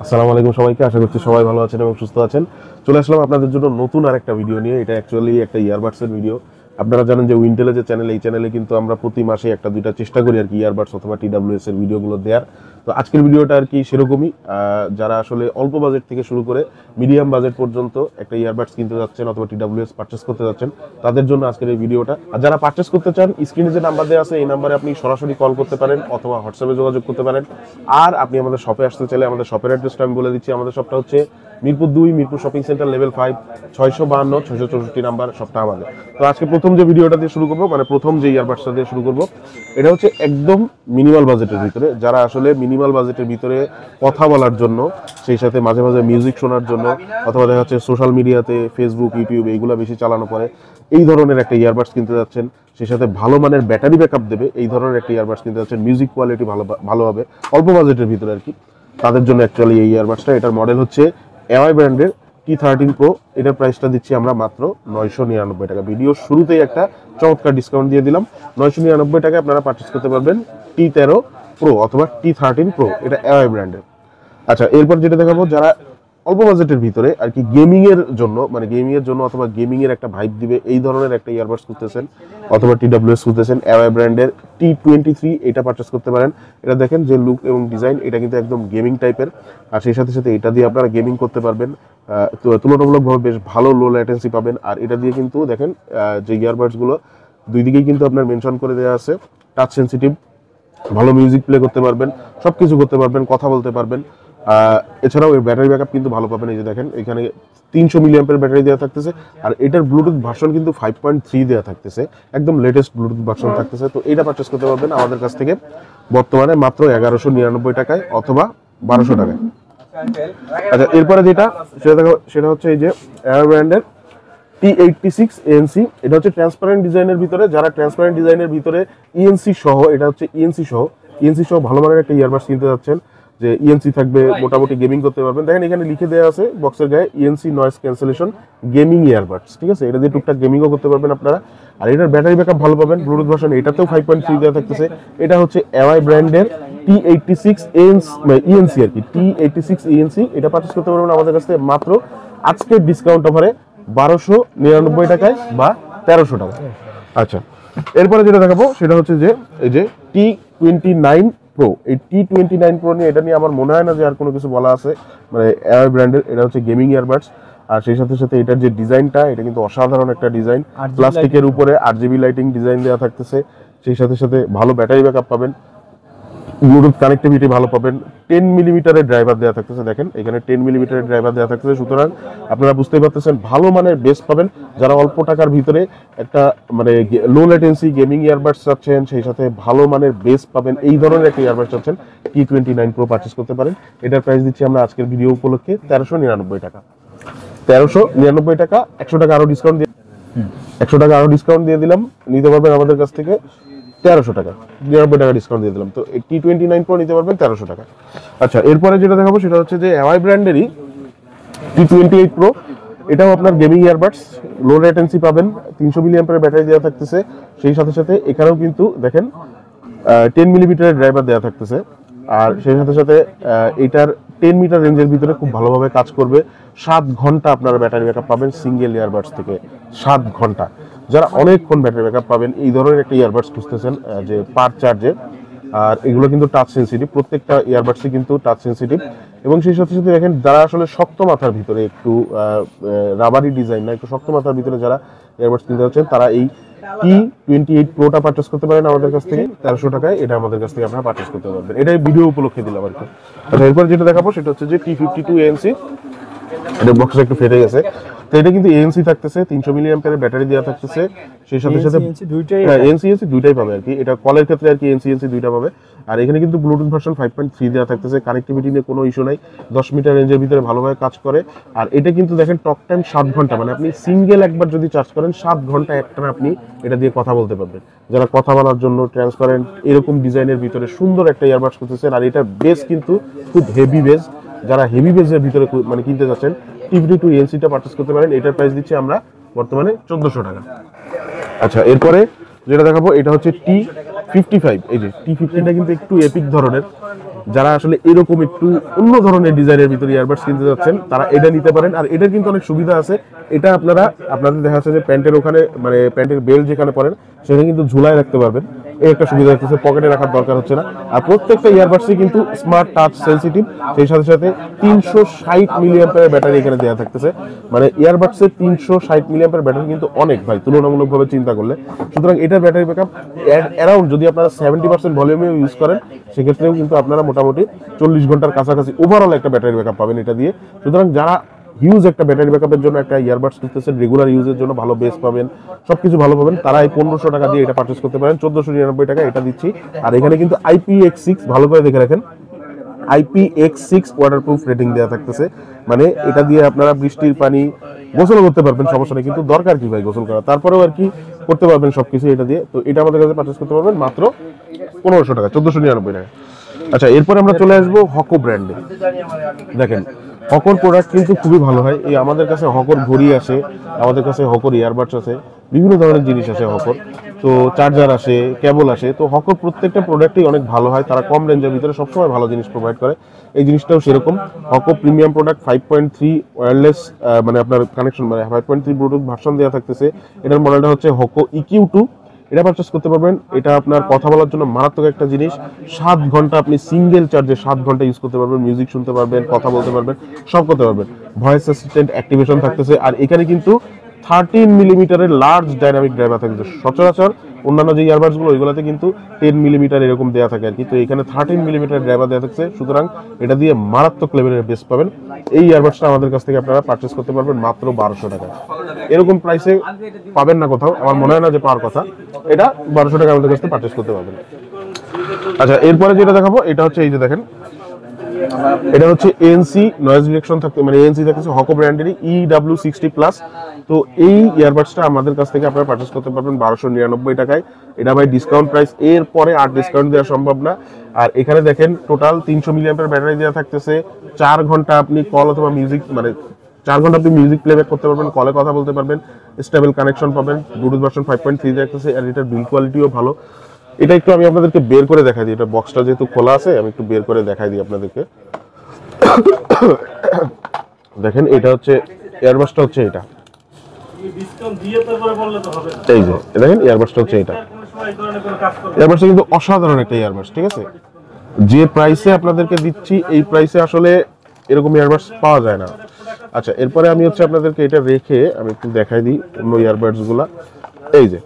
আসসালামু আলাইকুম সবাইকে, আশা করছি সবাই ভালো আছেন এবং সুস্থ আছেন। চলে আসলাম আপনাদের জন্য নতুন আরেকটা ভিডিও নিয়ে। এটা অ্যাকচুয়ালি একটা ইয়ারবাডসের ভিডিও। আপনারা জানেন যে উইন্টেলের যে চ্যানেল, এই চ্যানেলে কিন্তু আমরা প্রতি মাসে একটা দুইটা চেষ্টা করি আর কি ইয়ারবাডস অথবা টিডাব্লিউএস এর ভিডিওগুলো দেওয়ার। তো আজকের ভিডিওটা আর কি সেরকমই। যারা আসলে অল্প বাজেট থেকে শুরু করে মিডিয়াম বাজেট পর্যন্ত একটা ইয়ারবাডস কিনতে যাচ্ছেন অথবা টিডাব্লিউএস পারচেস করতে যাচ্ছেন, তাদের জন্য আজকের এই ভিডিওটা। আর যারা পারচেস করতে চান, স্ক্রিনে যে নাম্বার দেওয়া আছে এই নাম্বারে আপনি সরাসরি কল করতে পারেন অথবা হোয়াটসঅ্যাপে যোগাযোগ করতে পারেন। আর আপনি আমাদের শপে আসতে চাইলে আমাদের শপের অ্যাড্রেসটা আমি বলে দিচ্ছি। আমাদের শপটা হচ্ছে Mirpur 2, Mirpur shopping centre, level 5, 652 664 number শপটা আমাদের। তো আজকে প্রথম যে ভিডিওটা দিয়ে শুরু করবো, মানে প্রথম যে ইয়ারবাডসটা দিয়ে শুরু করবো, এটা হচ্ছে একদম মিনিমাল বাজেটের ভিতরে। যারা আসলে মিনিমাল বাজেটের ভিতরে কথা বলার জন্য, সেই সাথে মাঝে মাঝে মিউজিক শোনার জন্য, অথবা দেখা যাচ্ছে সোশ্যাল মিডিয়াতে ফেসবুক, ইউটিউব এইগুলো বেশি চালানো পরে এই ধরনের একটা ইয়ারবাডস কিনতে যাচ্ছেন, সেই সাথে ভালো মানের ব্যাটারি ব্যাকআপ দেবে এই ধরনের একটা ইয়ারবাডস কিনতে যাচ্ছেন, মিউজিক কোয়ালিটি ভালো হবে অল্প বাজেটের ভিতরে আর কি, তাদের জন্য অ্যাকচুয়ালি এই ইয়ারবাডসটা। এটার মডেল হচ্ছে এমআই ব্র্যান্ডের T13 Pro। এটার প্রাইসটা দিচ্ছি আমরা মাত্র 999 টাকা। ভিডিওর শুরুতেই একটা চমৎকার ডিসকাউন্ট দিয়ে দিলাম। 999 টাকায় আপনারা পারচেস করতে পারবেন T13 Pro অথবা T13 Pro, এটা এমআই ব্র্যান্ডের। আচ্ছা, এরপর যেটা দেখাবো, যারা অল্প বাজেটের ভিতরে আর কি গেমিং এর জন্য, মানে গেমিং এর জন্য অথবা গেমিং এর একটা ভাইব দিবে এই ধরনের একটা ইয়ারবাডস খুঁজতেছেন অথবা টিডাব্লিউএস খুঁজতেছেন, এমআই ব্র্যান্ডের T23 এটা পারচেস করতে পারেন। এটা দেখেন যে লুক এবং ডিজাইন, এটা কিন্তু একদম গেমিং টাইপের। আর সেই সাথে সাথে এটা দিয়ে আপনারা গেমিং করতে পারবেন, তুলনামূলকভাবে বেশ ভালো লো ল্যাটেন্সি পাবেন। আর এটা দিয়ে কিন্তু দেখেন যে ইয়ারবাডস গুলো দুই দিকেই কিন্তু আপনার মেনশন করে দেওয়া আছে টাচ সেন্সিটিভ, ভালো মিউজিক প্লে করতে পারবেন, সবকিছু করতে পারবেন, কথা বলতে পারবেন। এছাড়াও এর ব্যাটারি ব্যাকআপ কিন্তু ভালো পাবেন। এই যে দেখেন এখানে 300 মিলিঅ্যাম্পের ব্যাটারি দেওয়া থাকতেছে। আর এটার ব্লুটুথ ভার্সন কিন্তু 5.3 দেওয়া থাকতেছে, একদম লেটেস্ট ব্লুটুথ ভার্সন থাকতেছে। তো এটা পারচেস করতে পারবেন আমাদের কাছ থেকে বর্তমানে মাত্র 1199 টাকায় অথবা 1200 টাকায়। আচ্ছা, এরপরে যেটা সেটা হচ্ছে এই যে এয়ার ব্র্যান্ডের T86 ANC। এটা হচ্ছে ট্রান্সপারেন্ট ডিজাইনের ভিতরে। যারা ট্রান্সপারেন্ট ডিজাইনের ভিতরে ইএনসি সহ, এটা হচ্ছে ইএনসি সহ ভালো মানের একটা ইয়ারবাডস কিনতে যাচ্ছেন, যে ইএনসি থাকবে, মোটামুটি গেমিং করতে পারবেন। দেখেন এখানে লিখে দেওয়া আছে বক্সের গায়ে ENC noise cancellation gaming earbuds, ঠিক আছে? এটা দিয়ে টুকটাক গেমিংও করতে পারবেন আপনারা। আর এটার ব্যাটারি ব্যাকআপ ভালো পাবেন, ব্লুটুথ ভার্সন এটাতেও 5.3 দেওয়া থাকতেছে। এটা হচ্ছে এমআই ব্র্যান্ডের T86 ENC আর কি, T86 ENC। এটা পারচেস করতে পারবেন আমাদের কাছ থেকে মাত্র আজকের ডিসকাউন্ট অফারে 1299 টাকায় বা 1300 টাকা। আচ্ছা, এরপরে যেটা দেখাবো সেটা হচ্ছে যে এই যে T29 Pro। এই T29 Pro নিয়ে, এটা নিয়ে আমার মনে হয় না যে আর কোনো কিছু বলা আছে, মানে এমআই ব্র্যান্ডের। এটা হচ্ছে গেমিং ইয়ারবাডস। আর সেই সাথে সাথে এটার যে ডিজাইনটা, এটা কিন্তু অসাধারণ একটা ডিজাইন। প্লাস্টিকের উপরে RGB লাইটিং ডিজাইন দেওয়া থাকতেছে। সেই সাথে সাথে ভালো ব্যাটারি ব্যাকআপ পাবেন, ব্লুটুথ কানেক্টিভিটি ভালো পাবেন। 10 মিলিমিটারের ড্রাইভার দেওয়া থাকতেছে, দেখেন এখানে 10 মিলিমিটারের ড্রাইভার দেওয়া থাকতেছে। সুতরাং আপনারা বুঝতেই পারতেছেন ভালো মানের বেস পাবেন। যারা অল্প টাকার ভিতরে একটা মানে লো ল্যাটেন্সি গেমিং ইয়ারবাডস চাচ্ছেন, সেই সাথে ভালো মানের বেস পাবেন এই ধরনের একটা ইয়ারবাডস চাচ্ছেন, T29 Pro পারচেস করতে পারেন। এটার প্রাইস দিচ্ছি আমরা আজকের ভিডিও উপলক্ষে 1399 টাকা। 1399 টাকা, 100 টাকা আরো ডিসকাউন্ট দিয়ে 100 টাকা আরো ডিসকাউন্ট দিয়ে দিলাম। নিতে পারবেন আমাদের কাছ থেকে 1300 টাকা, 99 টাকা ডিসকাউন্ট দিয়ে দিলাম। তো T29 Pro নিতে পারবেন 1300 টাকা। আচ্ছা, এরপরে যেটা দেখাবো সেটা হচ্ছে যে এমআই ব্র্যান্ডেরই T28 Pro। এটাও আপনার গেমিং ইয়ারবাডস, লো ল্যাটেন্সি পাবেন, 300 মিলিঅ্যাম্পের ব্যাটারি দেওয়া থাকতেছে। সেই সাথে সাথে এখানেও কিন্তু দেখেন 10 মিলিমিটারের ড্রাইভার দেওয়া থাকতেছে। আর সেই সাথে সাথে এটার 10 মিটার রেঞ্জের ভিতরে খুব ভালোভাবে কাজ করবে। 7 ঘন্টা আপনারা ব্যাটারি ব্যাকআপ পাবেন সিঙ্গেল ইয়ারবাডস থেকে, 7 ঘন্টা। যারা অনেকক্ষণ ব্যাটারি ব্যাকআপ পাবেন এই ধরনের একটা ইয়ারবাডস খুঁজতেছেন যে পার চার্জে। আর এগুলো কিন্তু টাচ সেন্সিটিভ, প্রত্যেকটা ইয়ারবাডসই কিন্তু টাচ সেন্সিটিভ। এবং সেই সাথে সাথে দেখেন যারা আসলে শক্ত মাথার ভিতরে, একটু রাবারি ডিজাইন না, একটু শক্ত মাথার ভিতরে যারা ইয়ারবাডস কিনতে যাচ্ছেন, তারা এই T28 Proটা পারচেস করতে পারেন আমাদের কাছ থেকে 1300 টাকায়। এটা আমাদের কাছ থেকে আপনারা পারচেস করতে পারবেন। এটাই ভিডিও উপলক্ষে দিলাম আর কি। আচ্ছা, এরপর যেটা দেখাবো সেটা হচ্ছে যে T52 ANC। এটা বক্সটা একটু ফেটে গেছে। তো এটা কিন্তু ANC থাকতেছে, 300 মিলিঅ্যাম্পের ব্যাটারি দেওয়া থাকতেছে। সেই সাথে সাথে ANC দুইটাই পাবে আর কি। এটা কলের ক্ষেত্রে আর কি ANC দুইটা পাবে। আর এখানে কিন্তু ব্লুটুথ ভার্সন 5.3 দেওয়া থাকতেছে। কানেক্টিভিটি নিয়ে কোনো ইস্যু নাই, 10 মিটার রেঞ্জের ভিতরে ভালোভাবে কাজ করে। আর এটা কিন্তু দেখেন টক টাইম 7 ঘন্টা, মানে আপনি সিঙ্গেল একবার যদি চার্জ করেন 7 ঘন্টা একটানা আপনি এটা দিয়ে কথা বলতে পারবেন। যারা কথা বলার জন্য ট্রান্সপারেন্ট এরকম ডিজাইনের ভিতরে সুন্দর একটা ইয়ারবাডস করতেছেন। আর এটা বেস কিন্তু খুব হেভি বেস। যারা হেভি বেসের ভিতরে মানে কিনতে যাচ্ছেন, T52 ENCটা পারচেস করতে পারেন। এটার প্রাইস দিচ্ছি আমরা বর্তমানে 1400 টাকা। আচ্ছা, এরপরে যেটা দেখাবো এটা হচ্ছে T55। এই যে T50টা কিন্তু একটু এপিক ধরনের, যারা আসলে এরকম একটু অন্য ধরনের ডিজাইনের ভিতরে ইয়ারবাডস কিনতে যাচ্ছেন তারা এটা নিতে পারেন। আর এটার কিন্তু অনেক সুবিধা আছে, এটা আপনাদের দেখা যাচ্ছে যে প্যান্টের ওখানে মানে প্যান্টের বেল্ট যেখানে পরেন সেখানে কিন্তু ঝুলায় রাখতে পারবেন, এই একটা সুবিধা হচ্ছে, পকেটে রাখার দরকার হচ্ছে না। আর প্রত্যেকটা ইয়ারবাডসই কিন্তু স্মার্ট টাচ সেন্সিটিভ, সেই সাথে সাথে 360 মিলিঅ্যাম্পিয়ারের ব্যাটারি এখানে দেওয়া থাকতেছে। মানে ইয়ারবাডসের 360 মিলিঅ্যাম্পিয়ার ব্যাটারি কিন্তু অনেক ভাই, তুলনামূলকভাবে চিন্তা করলে। সুতরাং এটার ব্যাটারি ব্যাকআপ অ্যারাউন্ড যদি আপনারা 70% ভলিউমে ইউজ করেন সেক্ষেত্রেও কিন্তু আপনারা মোটামুটি 40 ঘন্টার কাছাকাছি ওভারঅল একটা ব্যাটারি ব্যাকআপ পাবেন এটা দিয়ে। সুতরাং যারা হিউজ একটা ব্যাটারি ব্যাকআপের জন্য একটা ইয়ারবাডস কিনতেছেন, রেগুলার ইউজের জন্য ভালো বেস পাবেন, সবকিছু ভালো পাবেন, তারা এই 1500 টাকা দিয়ে এটা পারচেজ করতে পারেন। 1499 টাকা এটা দিচ্ছি। আর এখানে কিন্তু IPX6 ভালো করে দেখে রাখেন, IPX6 ওয়াটারপ্রুফ রেটিং দেওয়া থাকতেছে। মানে এটা দিয়ে আপনারা বৃষ্টির পানি গোসল করতে পারবেন, সমস্যা নেই। কিন্তু দরকার কি ভাই গোসল করা, তারপরেও আর কি করতে পারবেন সবকিছু এটা দিয়ে। তো এটা আমাদের কাছে পারচেজ করতে পারবেন মাত্র 1500 টাকা, 1499 টাকা। আচ্ছা, এরপরে আমরা চলে আসবো হকো ব্র্যান্ডে। দেখেন হকর প্রোডাক্ট কিন্তু খুবই ভালো হয়। এই আমাদের কাছে হকর ঘড়ি আসে, আমাদের কাছে হকর ইয়ারবাডস আছে, বিভিন্ন ধরনের জিনিস আছে হকর, তো চার্জার আসে, কেবল আসে। তো হকর প্রত্যেকটা প্রোডাক্টই অনেক ভালো হয়, তারা কম রেঞ্জের ভিতরে সবসময় ভালো জিনিস প্রোভাইড করে। এই জিনিসটাও সেরকম। হকো প্রিমিয়াম প্রোডাক্ট 5.3 ওয়্যারলেস মানে আপনার কানেকশন মানে 5.3 ব্লুটুথ ভার্সন দেওয়া থাকতেছে। এটার মডেলটা হচ্ছে হকো EQ2। এটা পারচেস করতে পারবেন। এটা আপনার কথা বলার জন্য মারাত্মক একটা জিনিস। 7 ঘন্টা আপনি সিঙ্গেল চার্জে 7 ঘন্টা ইউজ করতে পারবেন, মিউজিক শুনতে পারবেন, কথা বলতে পারবেন, সব করতে পারবেন। ভয়েস অ্যাসিস্ট্যান্ট অ্যাক্টিভেশন থাকতেছে। আর এখানে কিন্তু 13 মিলিমিটারের লার্জ ডাইনামিক ড্রাইভার থাকতেছে। সচরাচর অন্যান্য যে ইয়ারবাডস গুলো ওইগুলোতে কিন্তু 10 মিলিমিটার এরকম দেওয়া থাকে আর কি, তো এখানে 13 মিলিমিটার ড্রাইভার দেওয়া থাকছে। সুতরাং এটা দিয়ে মারাত্মক লেভেলের বেস পাবেন। এই ইয়ারবাডসটা আমাদের কাছ থেকে আপনারা পারচেস করতে পারবেন মাত্র 1200 টাকা। এরকম প্রাইসে পাবেন না কোথাও, আমার মনে হয় না যে পাওয়ার কথা। এটা 1200 টাকা আমাদের কাছ থেকে পারচেস করতে পারবেন। আচ্ছা, এরপরে যেটা দেখাবো এটা হচ্ছে এই যে দেখেন, এটা হচ্ছে ANC নয়েজ রিডাকশন থাকতে, মানে ANC থাকতেছে হকো ব্র্যান্ডেরই EW60+। তো এই ইয়ারবাডসটা আমাদের কাছ থেকে আপনারা পারচেস করতে পারবেন 1299 টাকায়। এটা ভাই ডিসকাউন্ট প্রাইস, এর পরে আর ডিসকাউন্ট দেওয়া সম্ভব না। আর এখানে দেখেন টোটাল 300 মিলিঅ্যাম্পিয়ার ব্যাটারি দেওয়া থাকতেছে। 4 ঘন্টা আপনি কল অথবা মিউজিক মানে 4 ঘন্টা আপনি মিউজিক প্লেব্যাক করতে পারবেন, কলে কথা বলতে পারবেন, স্টেবল কানেকশন পাবেন। ব্লুটুথ ভার্সন 5.3 থাকতেছে। আর এটার বিল্ড কোয়ালিটিও ভালো। এটা একটু আমি আপনাদেরকে বের করে দেখাই দিই, এটা বক্সটা যেহেতু খোলা আছে আমি একটু বের করে দেখাই দিই আপনাদেরকে। দেখেন এটা হচ্ছে ইয়ারবাডসটা হচ্ছে এটা, এই যে দেখেন ইয়ারবাডসটা হচ্ছে এটা। ইয়ারবাডসটা কিন্তু অসাধারণ একটা ইয়ারবাডস, ঠিক আছে। যে প্রাইসে আপনাদেরকে দিচ্ছি এই প্রাইসে আসলে এরকম ইয়ারবাডস পাওয়া যায় না। আচ্ছা, এরপরে আমি হচ্ছে আপনাদেরকে এটা রেখে আমি একটু দেখাই দিই অন্য ইয়ারবাডস গুলা। এই যে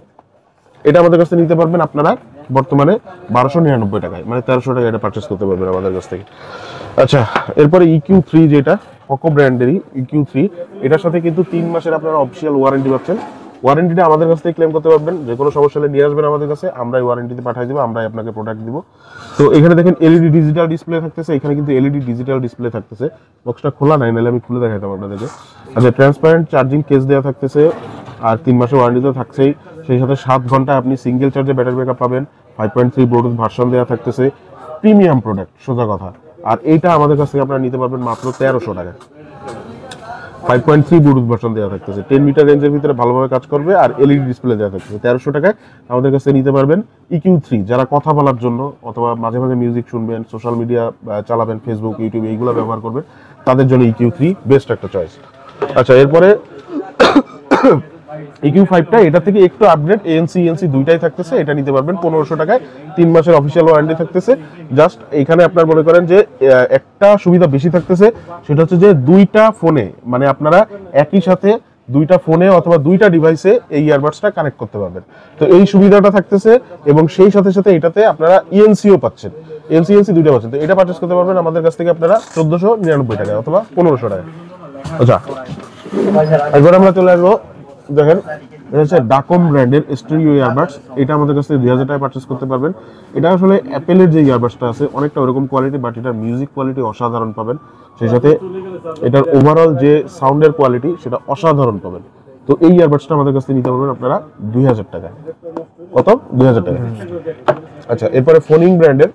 এটা আমাদের কাছে নিতে পারবেন আপনারা বর্তমানে 1299 টাকায়, মানে 1300 টাকা এটা পারচেস করতে পারবেন আমাদের কাছ থেকে। আচ্ছা, এরপরে EQ3 যেটা হকো ব্র্যান্ডেরই EQ3, এটার সাথে কিন্তু 3 মাসের আপনারা অফিসিয়াল ওয়ারেন্টি পাচ্ছেন। ওয়ারেন্টিটা আমাদের কাছ থেকে ক্লেম করতে পারবেন, যে কোনো সমস্যা হলে নিয়ে আসবেন আমাদের কাছে, আমরাই ওয়ারেন্টিতে পাঠিয়ে দেবো, আমরাই আপনাকে প্রোডাক্ট দিব। তো এখানে দেখেন LED ডিজিটাল ডিসপ্লে থাকতেছে, এখানে কিন্তু LED ডিজিটাল ডিসপ্লে থাকতেছে। বক্সটা খোলা নাই, নাহলে আমি খুলে দেখাতাম আপনাদেরকে। আচ্ছা, ট্রান্সপারেন্ট চার্জিং কেস দেওয়া থাকতেছে। আর 3 মাসের ওয়ারেন্টি তো থাকছেই, সেই সাথে 7 ঘন্টা আপনি সিঙ্গেল চার্জে ব্যাটারি ব্যাকআপ পাবেন। 5.3 ব্লুটুথ ভার্সন দেওয়া থাকতেছে। প্রিমিয়াম প্রোডাক্ট সোজা কথা। আর এইটা আমাদের কাছ থেকে আপনারা নিতে পারবেন মাত্র 1300 টাকা। 5.3 ব্লুটুথ ভার্সন দেওয়া থাকতেছে, 10 মিটার রেঞ্জের ভিতরে ভালোভাবে কাজ করবে। আর LED ডিসপ্লে দেওয়া থাকতেছে। 1300 টাকায় আমাদের কাছে নিতে পারবেন EQ3। যারা কথা বলার জন্য অথবা মাঝে মাঝে মিউজিক শুনবেন, সোশ্যাল মিডিয়া চালাবেন, ফেসবুক, ইউটিউব এইগুলো ব্যবহার করবেন, তাদের জন্য EQ3 বেস্ট একটা চয়েস। আচ্ছা, এরপরে EQ5টা এটা থেকে একটু আপডেট, ANC দুইটাই থাকতেছে। এটা নিতে পারবেন 1500 টাকায়, 3 মাসের অফিসিয়াল ওয়ারেন্টি থাকতেছে। জাস্ট এখানে আপনার মনে করেন যে একটা সুবিধা বেশি থাকতেছে, সেটা হচ্ছে যে দুইটা ফোনে মানে আপনারা একই সাথে দুইটা ফোনে অথবা দুইটা ডিভাইসে এই ইয়ারবাডসটা কানেক্ট করতে পারবেন। তো এই সুবিধাটা থাকতেছে, এবং সেই সাথে সাথে এটাতে আপনারা ENCও পাচ্ছেন, ANC দুইটা পাচ্ছেন। তো এটা পারচেস করতে পারবেন আমাদের কাছ থেকে আপনারা 1499 টাকায় অথবা 1500 টাকায়। আচ্ছা, এবার আমরা চলে আসবো, দেখেন এটা হচ্ছে ডাকম ব্র্যান্ডের স্টেরিও ইয়ারবাডস। এটা আমাদের কাছ থেকে 2000 টাকায় পারচেস করতে পারবেন। এটা আসলে অ্যাপেলের যে ইয়ারবাডসটা আছে অনেকটা ওরকম কোয়ালিটি, বাট এটার মিউজিক কোয়ালিটি অসাধারণ পাবেন। সেই সাথে এটার ওভারঅল যে সাউন্ডের কোয়ালিটি সেটা অসাধারণ পাবেন। তো এই ইয়ারবাডসটা আমাদের কাছ থেকে নিতে পারবেন আপনারা 2000 টাকায়। কত? 2000 টাকা। আচ্ছা, এরপরে ফোনিং ব্র্যান্ডের,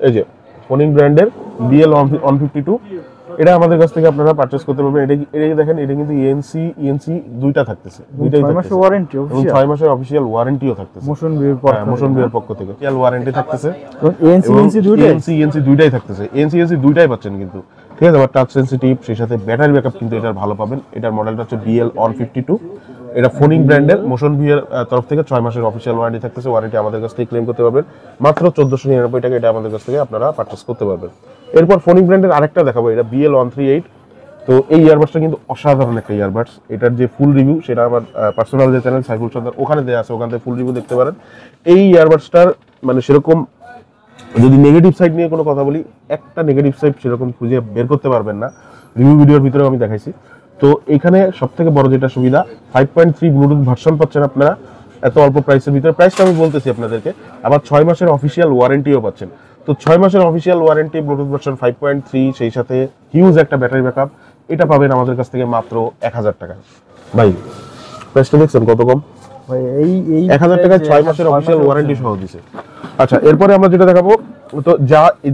এই যে ফোনিং ব্র্যান্ডের BL152 এটা আমাদের কাছ থেকে আপনারা পারচেজ করতে পারবেন। এটা দেখেন, এটা কিন্তু ইএনসি দুইটা থাকতেছে, দুইটাই 6 মাসের ওয়ারেন্টি এবং 6 মাসের অফিশিয়াল ওয়ারেন্টিও থাকতেছে মোশন ভিউর পক্ষ থেকে। অফিশিয়াল ওয়ারেন্টি থাকতেছে, ইএনসি দুইটাই থাকতেছে, ইএনসি দুইটাই পাচ্ছেন কিন্তু, ঠিক আছে। আবার টাচ সেনসিটিভ, সেই সাথে ব্যাটারি ব্যাকআপ কিন্তু এটার ভালো পাবেন। এটার মডেলটা হচ্ছে BL152, এটা ফোনিক ব্র্যান্ডের, মোশন ভিউর তরফ থেকে 6 মাসের অফিশিয়াল ওয়ারেন্টি থাকতেছে। ওয়ারেন্টি আমাদের কাছ থেকে ক্লেম করতে পারবেন মাত্র 1499 টাকা, এটা আমাদের কাছ থেকে আপনারা পারচেজ করতে পারবেন। এরপর ফোনিক ব্র্যান্ডের আরেকটা দেখাবো, এটা BL138। তো এই ইয়ারবাডসটা কিন্তু অসাধারণ একটা ইয়ারবাডস। এটার যে ফুল রিভিউ সেটা আমার পার্সোনাল যে চ্যানেল সাইফুল সর্দার, ওখানে দেওয়া আছে, ওখান থেকে ফুল রিভিউ দেখতে পারেন। এই ইয়ারবাডসটার মানে সেরকম যদি নেগেটিভ সাইড নিয়ে কোনো কথা বলি, একটা নেগেটিভ সাইড সেরকম খুঁজে বের করতে পারবেন না, রিভিউ ভিডিওর ভিতরেও আমি দেখাইছি। তো এখানে সব থেকে বড় যেটা সুবিধা, 5.3 ব্লুটুথ ভার্সন পাচ্ছেন আপনারা এত অল্প প্রাইসের ভিতরে। প্রাইসটা আমি বলতেছি আপনাদেরকে, আবার 6 মাসের অফিসিয়াল ওয়ারেন্টিও পাচ্ছেন। তো 6 মাসের অফিসিয়াল ওয়ারেন্টি, ব্লুটুথ ভার্সন 5.3, সেই সাথে হিউজ একটা ব্যাটারি ব্যাকআপ, এটা পাবেন আমাদের কাছ থেকে মাত্র 1000 টাকা। ভাই প্রাইসটা দেখছেন কত কম, ভাই এই 1000 টাকায় 6 মাসের অফিসিয়াল ওয়ারেন্টি সহ দিছে। আচ্ছা, এরপরে আমরা যেটা দেখাবো, তো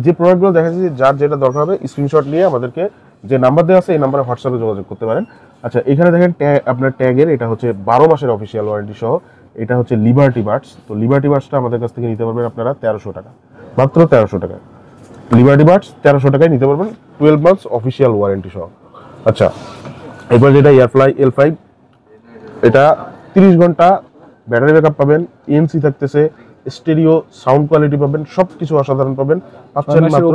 যে প্রোডাক্টগুলো দেখাচ্ছি, যার যেটা দরকার হবে স্ক্রিনশট নিয়ে আমাদেরকে যে নাম্বার দেওয়া আছে এই নাম্বারে হোয়াটসঅ্যাপে যোগাযোগ করতে পারেন। আচ্ছা, এখানে দেখেন আপনার ট্যাগের, এটা হচ্ছে 12 মাসের অফিসিয়াল ওয়ারেন্টি সহ, এটা হচ্ছে লিবার্টি বাডস। তো লিবার্টি বাডসটা আমাদের কাছ থেকে নিতে পারবেন আপনারা 1300 টাকা, মাত্র 1300 টাকা। লিবার্টি বাডস 1300 টাকায় নিতে পারবেন 12 মান্থস অফিসিয়াল ওয়ারেন্টি সহ। আচ্ছা, এরপর যেটা এয়ারফ্লাই L5, এটা 30 ঘন্টা ব্যাটারি ব্যাকআপ পাবেন, ইএনসি থাকতেছে, স্টেরিও সাউন্ড কোয়ালিটি পাবেন, সবকিছু অসাধারণ পাবেন। পাচ্ছেন মাত্র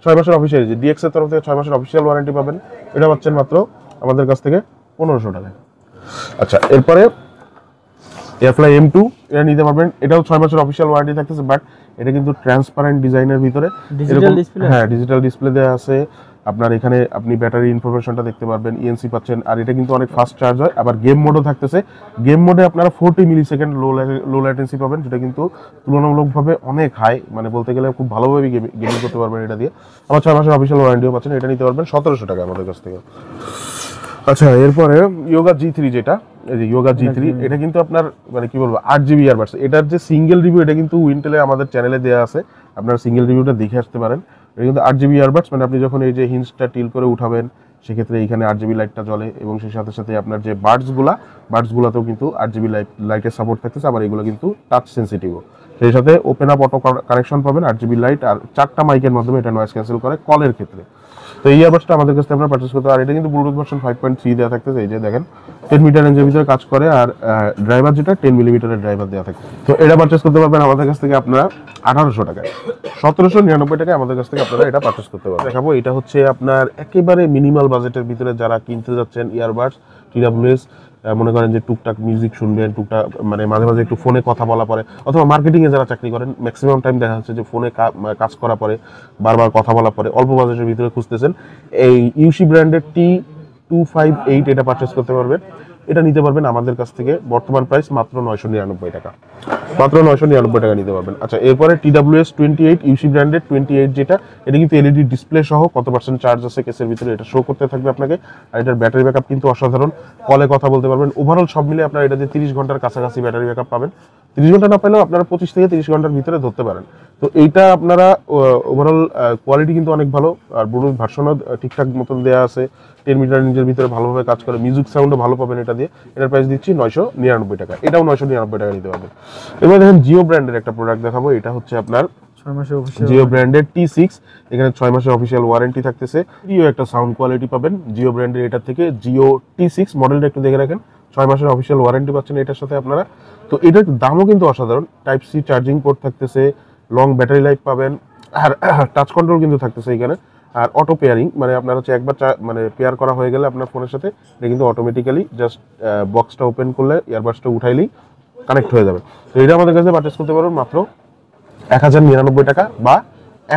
6 মাসের অফিসিয়াল, যে ডিএক্স এর তরফ থেকে 6 মাসের অফিসিয়াল ওয়ারেন্টি পাবেন, এটা পাচ্ছেন মাত্র আমাদের কাছ থেকে 1500 টাকায়। আচ্ছা, এরপরে এয়ারফ্লাই M2, এটা নিতে পারবেন, এটাও 6 মাসের অফিসিয়াল ওয়ারেন্টি থাকতেছে, বাট এটা কিন্তু ট্রান্সপারেন্ট ডিজাইনের ভিতরে, হ্যাঁ ডিজিটাল ডিসপ্লে দেওয়া আছে। আপনার এখানে আপনি ব্যাটারি ইনফরমেশনটা দেখতে পারবেন, ইএনসি পাচ্ছেন, আর এটা কিন্তু অনেক ফাস্ট চার্জ হয়। আবার গেম মোডও থাকতেছে, গেম মোডে আপনারা 40 মিলিসেকেন্ড লো ল্যাটেন্সি পাবেন, যেটা কিন্তু তুলনামূলকভাবে অনেক হাই, মানে বলতে গেলে খুব ভালোভাবে গেমিং করতে পারবেন এটা দিয়ে। আবার 6 মাসের অফিসিয়াল ওয়ারেন্টিও পাচ্ছেন, এটা নিতে পারবেন 1700 টাকা আমাদের কাছ থেকে। আচ্ছা, এরপরে ইয়োগা G3, যেটা এই যে ইয়োগা G3, এটা কিন্তু আপনার মানে কি বলবো 8GB ইয়ারবাডস। এটার যে সিঙ্গেল রিভিউ, এটা কিন্তু উইন্টেলে আমাদের চ্যানেলে দেওয়া আছে, আপনারা সিঙ্গেল রিভিউটা দেখে আসতে পারেন। এটা কিন্তু 8GB ইয়ারবাডস, মানে আপনি যখন এই যে হিঞ্জটা টিল করে উঠাবেন, সেক্ষেত্রে এইখানে 8GB লাইটটা জ্বলে, এবং সেই সাথে সাথে আপনার যে বাডসগুলাতেও কিন্তু 8GB লাইটের সাপোর্ট থাকতেছে। আবার এগুলো কিন্তু টাচ সেন্সিটিভও, সেই সাথে ওপেন আপ অটো কানেকশন পাবেন, 8GB লাইট, আর 4টা মাইকের মাধ্যমে এটা নয়েজ ক্যান্সেল করে কলের ক্ষেত্রে। তো এই ইয়ারবাডসটা আমাদের কাছ থেকে আপনারা পারচেজ করতে, আর এটা কিন্তু ব্লুটুথ ভার্সন 5.3 দেওয়া থাকতেছে। এই যে দেখেন 10 মিটার রেঞ্জের ভিতরে কাজ করে, আর ড্রাইভার যেটা 10 মিলিমিটারের ড্রাইভার দেওয়া থাকে। তো এটা পারচেজ করতে পারবেন আমাদের কাছ থেকে আপনারা 1800 টাকায়, 1799 টাকায় আমাদের কাছ থেকে আপনারা এটা পারচেজ করতে পারবেন। দেখাবো, এটা হচ্ছে আপনার একেবারে মিনিমাল বাজেটের ভিতরে যারা কিনতে যাচ্ছেন ইয়ারবাডস, TWS, মনে করেন যে টুকটাক মিউজিক শুনবেন, টুকটাক মানে মাঝে মাঝে একটু ফোনে কথা বলা পরে, অথবা মার্কেটিংয়ে যারা চাকরি করেন, ম্যাক্সিমাম টাইম দেখা যাচ্ছে যে ফোনে কাজ করা পরে, বারবার কথা বলা পরে, অল্প বাজেটের ভিতরে খুঁজতেছেন, এই ইউসি ব্র্যান্ডের T258 এটা পারচেস করতে পারবেন। এটা নিতে পারবেন আমাদের কাছ থেকে, বর্তমান প্রাইস মাত্র 999 টাকা, মাত্র 999 টাকা নিতে পারবেন। আচ্ছা, এরপরে TWS 28 ইউসি ব্র্যান্ডের 28, যেটা এটা কিন্তু এলইডি ডিসপ্লে সহ, কত পার্সেন্ট চার্জ আছে কেসের ভিতরে এটা শো করতে থাকবে আপনাকে। আর এটার ব্যাটারি ব্যাকআপ কিন্তু অসাধারণ, কলে কথা বলতে পারবেন। ওভারঅল সব মিলে আপনারা এটা দিয়ে 30 ঘন্টার কাছাকাছি ব্যাটারি ব্যাকআপ পাবেন। 30 ঘন্টা না পেলেও আপনারা 25 থেকে 30 ঘন্টার ভিতরে ধরতে পারেন। তো এইটা আপনারা ওভারঅল কোয়ালিটি কিন্তু অনেক ভালো, আর ব্লুটুথ ভার্সনও ঠিকঠাক মতন দেওয়া আছে, 10 মিটার রেঞ্জের ভিতরে ভালোভাবে কাজ করে, মিউজিক সাউন্ডও ভালো পাবেন এটা দিয়ে। এটার প্রাইস দিচ্ছি 999 টাকা, এটাও 999 টাকা নিতে পারবেন। এবার দেখেন জিও ব্র্যান্ডের একটা প্রোডাক্ট দেখাবো, এটা হচ্ছে আপনার 6 মাসের অফিসিয়াল জিও ব্র্যান্ডের T6, এখানে 6 মাসের অফিসিয়াল ওয়ারেন্টি থাকতেছে, জিও একটা সাউন্ড কোয়ালিটি পাবেন জিও ব্র্যান্ডের এটা থেকে। জিও T6 মডেলটা একটু দেখে রাখেন, 6 মাসের অফিসিয়াল ওয়ারেন্টি পাচ্ছেন এটার সাথে আপনারা। তো এটার দামও কিন্তু অসাধারণ, টাইপ সি চার্জিং পোর্ট থাকতেছে, লং ব্যাটারি লাইফ পাবেন, আর টাচ কন্ট্রোল কিন্তু থাকতেছে এখানে, আর অটো পেয়ারিং, মানে আপনার হচ্ছে একবার মানে পেয়ার করা হয়ে গেলে আপনার ফোনের সাথে এটা কিন্তু অটোমেটিক্যালি জাস্ট বক্সটা ওপেন করলে ইয়ারবাডসটা উঠাইলেই কানেক্ট হয়ে যাবে। তো এটা আমাদের কাছে পারচেস করতে পারবেন মাত্র 1099 টাকা বা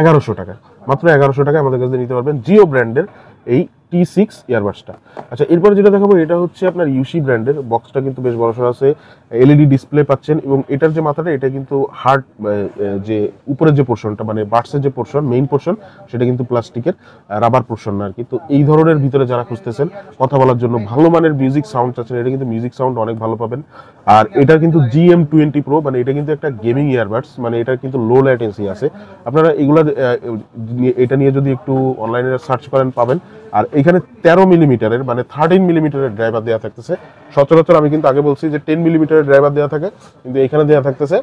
1100 টাকা, মাত্র 1100 টাকা আমাদের কাছে নিতে পারবেন জিও ব্র্যান্ডের এই T6 ইয়ারবাডসটা। আচ্ছা, এরপরে যেটা দেখাবো এটা হচ্ছে আপনার ইউসি ব্র্যান্ডের, বক্সটা কিন্তু বেশ বড়সড় আছে, এলইডি ডিসপ্লে পাচ্ছেন এবং এটার যে মাথাটা এটা কিন্তু হার্ড, যে উপরের যে পোর্শনটা মানে বাডসের যে পোর্শন মেইন পোর্শন সেটা কিন্তু প্লাস্টিকের, রাবার পোর্শন না আর কি। তো এই ধরনের ভিতরে যারা খুঁজতেছেন কথা বলার জন্য ভালো মানের মিউজিক সাউন্ড চাচ্ছেন, এটা কিন্তু মিউজিক সাউন্ড অনেক ভালো পাবেন। আর এটা কিন্তু GM20 Pro, মানে এটা কিন্তু একটা গেমিং ইয়ারবাডস, মানে এটা কিন্তু লো ল্যাটেন্সি আছে। আপনারা এগুলা এটা নিয়ে যদি একটু অনলাইনে সার্চ করেন পাবেন। আর এখানে 13 মিলিমিটারের মানে 13 মিলিমিটারের ড্রাইভার দেওয়া থাকতেছে। সচরাচর আমি কিন্তু আগে বলছি যে 10 মিলিমিটারের ড্রাইভার দেওয়া থাকে, কিন্তু এখানে দেওয়া থাকতেছে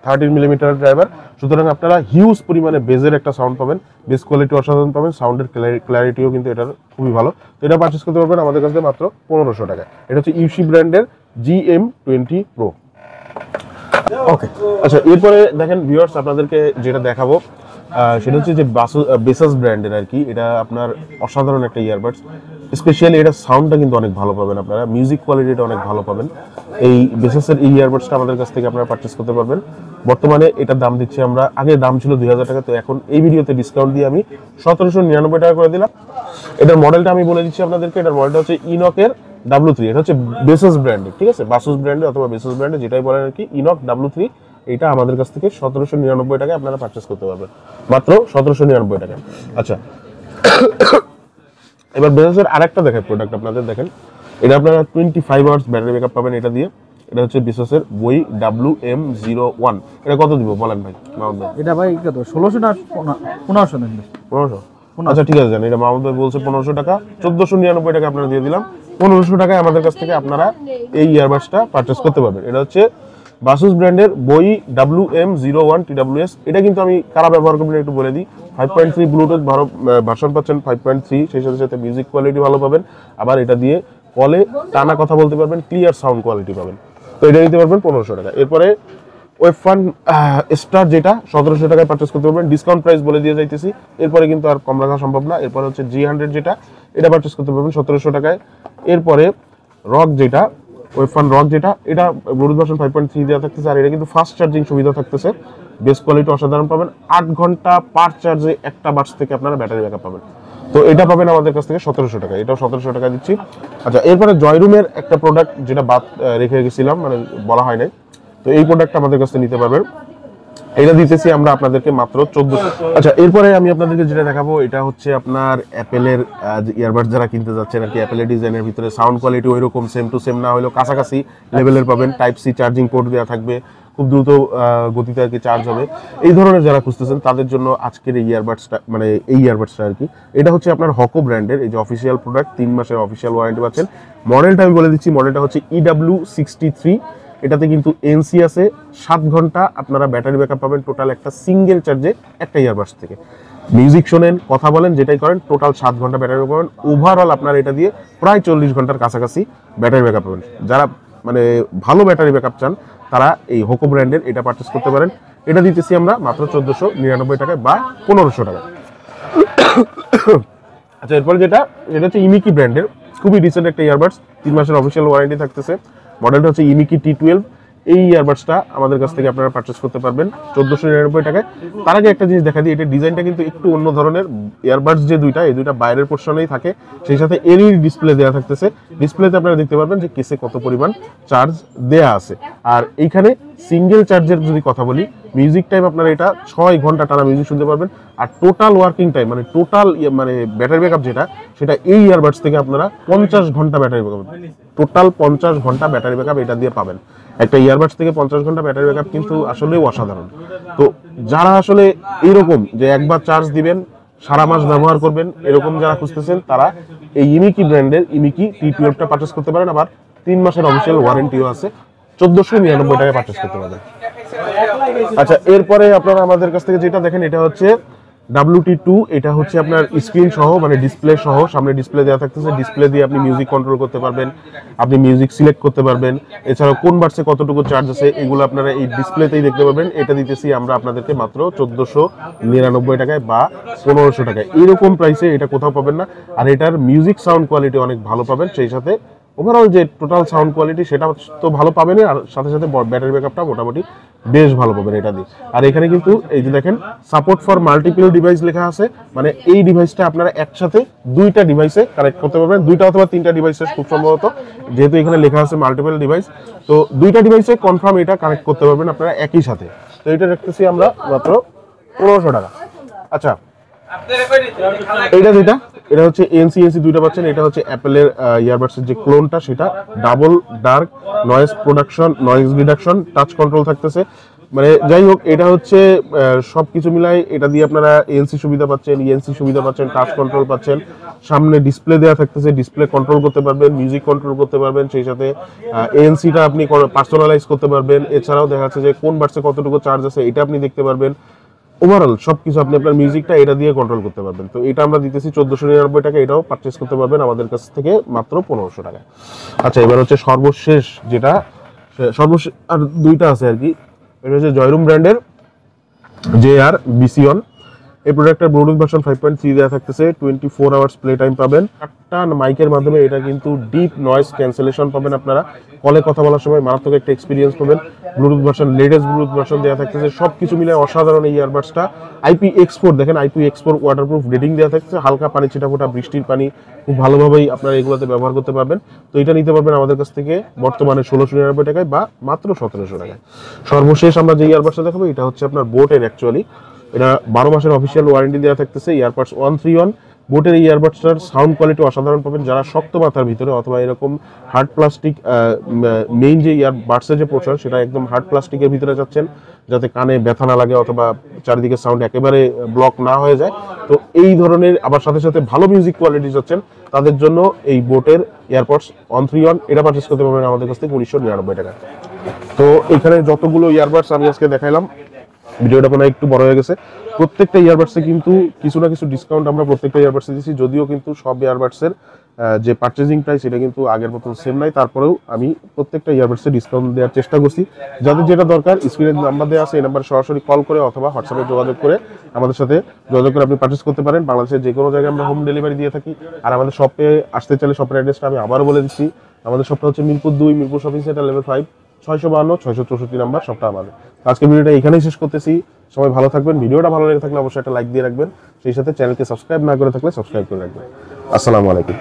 13 মিলিমিটারের ড্রাইভার। সুতরাং আপনারা হিউজ পরিমাণে বেজের একটা সাউন্ড পাবেন, বেস কোয়ালিটি অসাধারণ পাবেন, সাউন্ডের ক্ল্যারিটিও কিন্তু এটার খুবই ভালো। তো এটা পারচেস করতে পারবেন আমাদের কাছে মাত্র 1500 টাকায়। এটা হচ্ছে ইউসি ব্র্যান্ডের GM20 Pro। ওকে, আচ্ছা এরপরে দেখেন ভিউয়ার্স, আপনাদেরকে যেটা দেখাবো সেটা হচ্ছে যে বেসাস ব্র্যান্ডের আর কি। এটা আপনার অসাধারণ একটা ইয়ারবাডস, স্পেশালি এটা সাউন্ডটা কিন্তু অনেক ভালো পাবেন, আপনারা মিউজিক কোয়ালিটিটা অনেক ভালো পাবেন। এই বেসাসের এই ইয়ারবাডসটা আমাদের কাছ থেকে আপনারা পারচেস করতে পারবেন। বর্তমানে এটার দাম দিচ্ছি আমরা, আগে দাম ছিল 2000 টাকা, তো এখন এই ভিডিওতে ডিসকাউন্ট দিয়ে আমি 1799 টাকা করে দিলাম। এটার মডেলটা আমি বলে দিচ্ছি আপনাদেরকে, এটার মডেলটা হচ্ছে ইনকের W3, এটা হচ্ছে বেসাস ব্র্যান্ডের, ঠিক আছে, বাসুস ব্র্যান্ডের অথবা বেসাস ব্র্যান্ডের যেটাই বলেন আর কি, ইনক W3। এটা আমাদের কাছ থেকে 1799 টাকায় আপনারা পারচেস করতে পারবেন, মাত্র 1799 টাকা। আচ্ছা, এবার বেসাসের আরেকটা দেখাই প্রোডাক্ট আপনাদের, দেখেন এটা আপনারা 25 আওয়ার্স ব্যাটারি ব্যাকআপ পাবেন এটা দিয়ে। এটা হচ্ছে বেসাসের বই WM01। এটা কত দিব বলেন ভাই মাহমুদ ভাই? এটা ভাই কত 1600 না 1500 নেন? 1500। আচ্ছা ঠিক আছে, জানি এটা মাহমুদ ভাই বলছে 1500 টাকা, 1499 টাকা আপনারা দিয়ে দিলাম। 1500 টাকায় আমাদের কাছ থেকে আপনারা এই ইয়ারবাডসটা পারচেস করতে পারবেন। এটা হচ্ছে বাসুস ব্র্যান্ডের বই WM01 TWS। এটা কিন্তু আমি কারা ব্যবহার করবেন একটু বলে দিই। 5.3 ব্লুটুথ ভার্সন পাচ্ছেন 5.3, সেই সাথে সাথে মিউজিক কোয়ালিটি ভালো পাবেন, আবার এটা দিয়ে কলে টানা কথা বলতে পারবেন, ক্লিয়ার সাউন্ড কোয়ালিটি পাবেন। তো এটা নিতে পারবেন 1500 টাকা। এরপরে ওয়েবফান স্টার যেটা 1700 টাকায় পারচেস করতে পারবেন, ডিসকাউন্ট প্রাইস বলে দিয়ে যাইতেছি, এরপরে কিন্তু আর কম রাখা সম্ভব না। এরপরে হচ্ছে G100 যেটা, এটা পারচেস করতে পারবেন 1700 টাকায়। এরপরে রক যেটা, ওয়েবফান রক যেটা, এটা ব্লুটুথ ভার্সন 5.3 দেওয়া থাকতেছে, আর এটা কিন্তু ফাস্ট চার্জিং সুবিধা থাকতেছে, বেস কোয়ালিটি অসাধারণ পাবেন, 8 ঘন্টা পার চার্জে একটা বাডস থেকে আপনারা ব্যাটারি ব্যাকআপ পাবেন। তো এটা পাবেন আমাদের কাছ থেকে 1700 টাকা, এটাও 1700 টাকা দিচ্ছি। আচ্ছা, এরপরে জয়রুমের একটা প্রোডাক্ট যেটা বাদ রেখে গেছিলাম, মানে বলা হয় নাই, তো এই প্রোডাক্টটা আমাদের কাছ থেকে নিতে পারবেন। এটা দিতেছি আমরা আপনাদেরকে মাত্র 1400। আচ্ছা, এরপরে আমি আপনাদেরকে যেটা দেখাবো এটা হচ্ছে আপনার অ্যাপেলের ইয়ারবাডস যারা কিনতে যাচ্ছেন আর কি, অ্যাপেলের ডিজাইনের ভিতরে সাউন্ড কোয়ালিটি ওইরকম সেম টু সেম না হলেও কাছাকাছি লেভেলের পাবেন। টাইপ সি চার্জিং পোর্ট দেওয়া থাকবে, খুব দ্রুত গতিতে আর কি চার্জ হবে। এই ধরনের যারা খুঁজতেছেন তাদের জন্য আজকের এই ইয়ারবাডসটা, মানে এই ইয়ারবাডসটা আর কি, এটা হচ্ছে আপনার হকো ব্র্যান্ডের, এই যে অফিসিয়াল প্রোডাক্ট, 3 মাসের অফিসিয়াল ওয়ারেন্টি পাচ্ছেন। মডেলটা আমি বলে দিচ্ছি, মডেলটা হচ্ছে EW63। এটাতে কিন্তু এনসি আছে, 7 ঘন্টা আপনারা ব্যাটারি ব্যাকআপ পাবেন টোটাল একটা সিঙ্গেল চার্জে একটা ইয়ারবাডস থেকে। মিউজিক শোনেন, কথা বলেন, যেটাই করেন, টোটাল 7 ঘন্টা ব্যাটারি ব্যাকআপ পাবেন। ওভারঅল আপনারা এটা দিয়ে প্রায় 40 ঘন্টার কাছাকাছি ব্যাটারি ব্যাকআপ পাবেন। যারা মানে ভালো ব্যাটারি ব্যাকআপ চান তারা এই হোকো ব্র্যান্ডের এটা পারচেস করতে পারেন। এটা দিতেছি আমরা মাত্র 1499 টাকায় বা 1500 টাকায়। আচ্ছা, এরপর যেটা হচ্ছে ইমিকি ব্র্যান্ডের খুবই রিসেন্ট একটা ইয়ারবাডস, 3 মাসের অফিসিয়াল ওয়ারেন্টি থাকতেছে। মডেলটা হচ্ছে ইমিকি T12। এই ইয়ারবাডসটা আমাদের কাছ থেকে আপনারা পারচেস করতে পারবেন 1499 টাকায়। তার আগে একটা জিনিস দেখা দিই, এটা ডিজাইনটা কিন্তু একটু অন্য ধরনের। ইয়ারবাডস যে দুইটা, এই দুইটা বাইরের পোর্শনেই থাকে, সেই সাথে এলইডি ডিসপ্লে দেওয়া থাকতেছে। ডিসপ্লেতে আপনারা দেখতে পারবেন যে কেসে কত পরিমাণ চার্জ দেয়া আছে। আর এইখানে সিঙ্গেল চার্জের যদি কথা বলি, মিউজিক টাইম আপনারা এটা 6 ঘন্টা টানা মিউজিক শুনতে পারবেন। আর টোটাল ওয়ার্কিং টাইম মানে টোটাল মানে ব্যাটারি ব্যাকআপ যেটা, সেটা এই ইয়ারবাডস থেকে আপনারা 50 ঘন্টা ব্যাটারি ব্যাকআপ, টোটাল 50 ঘন্টা ব্যাটারি ব্যাকআপ এটা দিয়ে পাবেন। একটা ইয়ারবাডস থেকে 50 ঘন্টা ব্যাটারি ব্যাকআপ কিন্তু আসলেই অসাধারণ। তো যারা আসলে এরকম যে একবার চার্জ দিবেন সারা মাস ব্যবহার করবেন, এরকম যারা খুঁজতেছেন তারা এই ইমিকি ব্র্যান্ডের ইমিকি T12টা পারচেস করতে পারেন। আবার 3 মাসের অফিসিয়াল ওয়ারেন্টিও আছে, 1499 টাকায় পারচেস করতে পারবেন। আচ্ছা, এরপরে আপনারা আমাদের কাছ থেকে যেটা দেখেন এটা হচ্ছে WT2। এটা হচ্ছে আপনার স্ক্রিন সহ, মানে ডিসপ্লে সহ, সামনে ডিসপ্লে দেওয়া থাকতেছে। ডিসপ্লে দিয়ে আপনি মিউজিক কন্ট্রোল করতে পারবেন, আপনি মিউজিক সিলেক্ট করতে পারবেন, এছাড়াও কোন বাডসে কতটুকু চার্জ আছে এগুলো আপনারা এই ডিসপ্লেতেই দেখতে পাবেন। এটা দিতেছি আমরা আপনাদেরকে মাত্র 1499 টাকায় বা 1500 টাকায়। এরকম প্রাইসে এটা কোথাও পাবেন না। আর এটার মিউজিক সাউন্ড কোয়ালিটি অনেক ভালো পাবেন, সেই সাথে ওভারঅল যে টোটাল সাউন্ড কোয়ালিটি সেটা তো ভালো পাবেনই, আর সাথে সাথে ব্যাটারি ব্যাকআপটা মোটামুটি বেশ ভালো পাবেন এটা দিয়ে। আর এখানে কিন্তু এই যে দেখেন সাপোর্ট ফর মাল্টিপল ডিভাইস লেখা আছে, মানে এই ডিভাইসটা আপনারা একসাথে দুইটা ডিভাইসে কানেক্ট করতে পারবেন, দুইটা অথবা তিনটা ডিভাইসে খুব সম্ভবত, যেহেতু এখানে লেখা আছে মাল্টিপল ডিভাইস, তো দুইটা ডিভাইসে কনফার্ম এটা কানেক্ট করতে পারবেন আপনারা একই সাথে। তো এটা রাখতেছি আমরা মাত্র 1500 টাকা। আচ্ছা, এটা এটা হচ্ছে এনসি দুইটা পাচ্ছেন। এটা হচ্ছে অ্যাপেলের ইয়ারবাডসের যে ক্লোনটা, সেটা double dark noise production, noise reduction, touch control থাকতেছে। মানে যাই হোক, এটা হচ্ছে সবকিছু মিলাই এটা দিয়ে আপনারা এনসি সুবিধা পাচ্ছেন, ইএনসি সুবিধা পাচ্ছেন, টাচ কন্ট্রোল পাচ্ছেন, সামনে ডিসপ্লে দেওয়া থাকতেছে, ডিসপ্লে কন্ট্রোল করতে পারবেন, মিউজিক কন্ট্রোল করতে পারবেন, সেই সাথে এএনসিটা আপনি পার্সোনালাইজ করতে পারবেন। এছাড়াও দেখা যাচ্ছে যে কোন বাডসে কতটুকু চার্জ আছে এটা আপনি দেখতে পারবেন। ওভারঅল সবকিছু আপনি আপনার মিউজিকটা এটা দিয়ে কন্ট্রোল করতে পারবেন। তো এটা আমরা দিতেছি 1499 টাকা, এটাও পারচেস করতে পারবেন আমাদের কাছ থেকে মাত্র 1500 টাকা। আচ্ছা, এবার হচ্ছে সর্বশেষ যেটা, সর্বশেষ আর দুইটা আছে আর কি। এটা হচ্ছে জয়রুম ব্র্যান্ডের JR BC1। এই প্রোডাক্টের ব্লুটুথ ভার্সন 5.3 দেওয়া থাকতেছে, 24 আওয়ার্স প্লে টাইম পাবেন। 8টা মাইকের মাধ্যমে এটা কিন্তু ডিপ নয়েজ ক্যান্সেলেশন পাবেন, আপনারা কলে কথা বলার সময় মারাত্মক একটা এক্সপিরিয়েন্স পাবেন। Bluetooth version, latest Bluetooth version দেওয়া থাকতেছে, সবকিছু মিলে অসাধারণ এই ইয়ারবাডসটা। IPX4 দেখেন, IPX4 ওয়াটারপ্রুফ রেটিং দেওয়া থাকছে, হালকা পানি ছিটাফোটা, বৃষ্টির পানি খুব ভালোভাবেই আপনারা এগুলোতে ব্যবহার করতে পারবেন। তো এটা নিতে পারবেন আমাদের কাছ থেকে বর্তমানে 1699 টাকায় বা মাত্র 1700 টাকায়। সর্বশেষ আমরা যে ইয়ারবাডসটা দেখাবো এটা হচ্ছে আপনার বোটের, অ্যাকচুয়ালি এটা 12 মাসের অফিসিয়াল ওয়ারেন্টি দেওয়া থাকতেছে। ইয়ারবাডস 131 বোটের এই ইয়ারবাডসটার সাউন্ড কোয়ালিটি অসাধারণ পাবেন। যারা শক্ত মাথার ভিতরে অথবা এরকম হার্ড প্লাস্টিক, মেইন যে ইয়ারবাডসের যে পোর্শন সেটা একদম হার্ড প্লাস্টিকের ভিতরে যাচ্ছেন, যাতে কানে ব্যথা না লাগে অথবা চারিদিকে সাউন্ড একেবারে ব্লক না হয়ে যায়, তো এই ধরনের, আবার সাথে সাথে ভালো মিউজিক কোয়ালিটি যাচ্ছেন, তাদের জন্য এই বোটের ইয়ারবাডস 131 এটা পারচেস করতে পারবেন আমাদের কাছ থেকে 1999 টাকা। তো এখানে যতগুলো ইয়ারবাডস আমি আজকে দেখাইলাম, ভিডিওটা মনে হয় একটু বড় হয়ে গেছে। প্রত্যেকটা ইয়ারবাডসে কিন্তু কিছু না কিছু ডিসকাউন্ট আমরা প্রত্যেকটা ইয়ারবাডসে দিচ্ছি, যদিও কিন্তু সব ইয়ারবাডসের যে পারচেজিং প্রাইস এটা কিন্তু আগের মতন সেম নাই, তারপরেও আমি প্রত্যেকটা ইয়ারবাডসে ডিসকাউন্ট দেওয়ার চেষ্টা করছি। যাদের যেটা দরকার স্ক্রিনে নাম্বার দেওয়া আছে, এই নাম্বারে সরাসরি কল করে অথবা হোয়াটসঅ্যাপে যোগাযোগ করে আমাদের সাথে যোগাযোগ করে আপনি পারচেস করতে পারেন। বাংলাদেশের যে কোনো জায়গায় আমরা হোম ডেলিভারি দিয়ে থাকি। আর আমাদের শপে আসতে চাইলে শপের অ্যাড্রেসটা আমি আবারও বলে দিচ্ছি, আমাদের শপটা হচ্ছে Mirpur 2, Mirpur shopping centre level 5, 652 664 number শপটা আমাদের। আজকে ভিডিওটা এখানেই শেষ করতেছি। সবাই ভালো থাকবেন। ভিডিওটা ভালো লেগে থাকলে অবশ্যই একটা লাইক দিয়ে রাখবেন, সেই সাথে চ্যানেলকে সাবস্ক্রাইব না করে থাকলে সাবস্ক্রাইব করে রাখবেন। আসসালামু আলাইকুম।